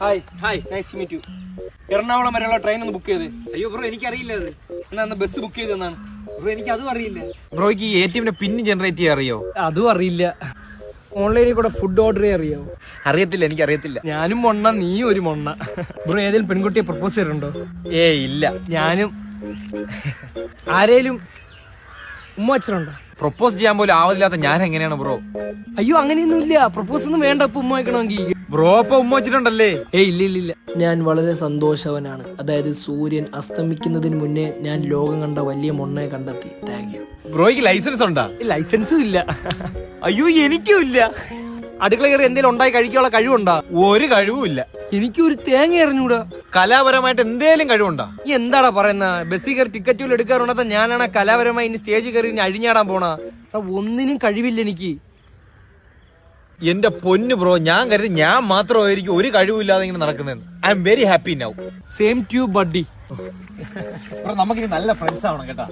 Hi hi nice to meet you. Ernakulam വരെയുള്ള train ഒന്ന് book ചെയ്ത്. അയ്യോ ബ്രോ എനിക്കറിയില്ല അത്. എന്നാ ബസ് ബുക്ക് ചെയ്തെന്നാണ്. ബ്രോ എനിക്ക് അതും അറിയില്ല. ബ്രോയ്ക്ക് ഈ ATM പിൻ ജനറേറ്റ് ചെയ്യാൻ അറിയോ? അതും അറിയില്ല. ഓൺലൈനിൽ കൂടെ ഫുഡ് ഓർഡർ ചെയ്യാൻ അറിയാവോ? അറിയത്തില്ല, എനിക്ക് അറിയത്തില്ല. ഞാനും മൊണ്ണ, നീ ഒരു മൊണ്ണ. ബ്രോ ഏതെങ്കിലും പെൺകുട്ടിയെ പ്രപ്പോസ് ചെയ്തിട്ടുണ്ടോ? ഇല്ല. ഞാനും. ആരേലും ഉമ്മ വെച്ചിട്ടുണ്ടോ? പ്രപ്പോസ് ചെയ്യാൻ പോലും ആവതില്ലാത്ത ഞാൻ എങ്ങനെയാണ് ബ്രോ? അയ്യോ അങ്ങനെയൊന്നും ഇല്ല. പ്രപ്പോസ് ഒന്നും വേണ്ട ഇപ്പൊ ഉമ്മ വെക്കണമെങ്കിൽ. ബ്രോ ഇപ്പൊ ഉമ്മ വെച്ചിട്ടുണ്ടല്ലേ? ഇല്ല. ഞാൻ വളരെ സന്തോഷവനാണ്. അതായത് സൂര്യൻ അസ്തമിക്കുന്നതിന് മുന്നേ ഞാൻ ലോകം കണ്ട വലിയ മൊണ്ണയെ കണ്ടെത്തി. Thank you. ബ്രോയ്ക്ക് ലൈസൻസ് ഉണ്ടാ? ലൈസൻസും ഇല്ല. അയ്യോ എനിക്കും ഇല്ല. അടുക്കള കയറി എന്തെങ്കിലും ഉണ്ടായി കഴിക്കാനുള്ള കഴിവുണ്ടാ? ഒരു കഴിവും ഇല്ല. എനിക്കൊരു തേങ്ങ എറിഞ്ഞൂടാ. കലാപരമായിട്ട് എന്തേലും കഴിവുണ്ടാ? ഈ എന്താടാ പറയുന്ന? ബസ്സിൽ കയറി ടിക്കറ്റുകൾ എടുക്കാറുണ്ടാ? ഞാനാണ് കലാപരമായി ഇനി സ്റ്റേജിൽ കയറി ഇനി അഴിഞ്ഞാടാൻ പോണാ. ഒന്നിനും കഴിവില്ല എനിക്ക്. എന്റെ പൊന്നു ബ്രോ, ഞാൻ കരുതി ഞാൻ മാത്രമായിരിക്കും ഒരു കഴിവില്ലാതെ ഇങ്ങനെ നടക്കുന്നത്. I'm very happy now. Same to buddy. Bro നമുക്കിനി നല്ല ഫ്രണ്ട്സ് ആവണം കേട്ടാ.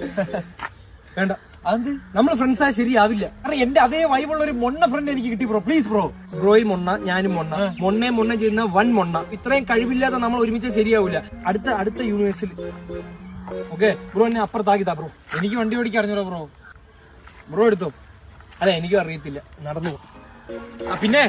വേണ്ട, അത് നമ്മൾ ഫ്രണ്ട്സ് ആയ ശരിയാവില്ല. കാരണം എന്റെ അതേ വൈബുള്ള ഒരു മൊണ്ണ ഫ്രണ്ട് എനിക്ക് കിട്ടി ബ്രോ. Please bro. ബ്രോയും മൊണ്ണ, ഞാനും മൊണ്ണ. മൊണ്ണ ചെയ്യുന്ന വൻ മൊണ്ണ. ഇത്രയും കഴിവില്ലാതെ നമ്മൾ ഒരുമിച്ച് ശരിയാവില്ല. അടുത്ത യൂണിവേഴ്സിൽ. ഓക്കെ ബ്രോ, എന്നെ അപ്പുറത്താക്കിതാ ബ്രോ. എനിക്ക് വണ്ടി ഓടിക്കാൻ അറിഞ്ഞോ ബ്രോ? ബ്രോ എടുത്തോ? അതെ, എനിക്കും അറിയത്തില്ല. നടന്നു പോകും. പിന്നെ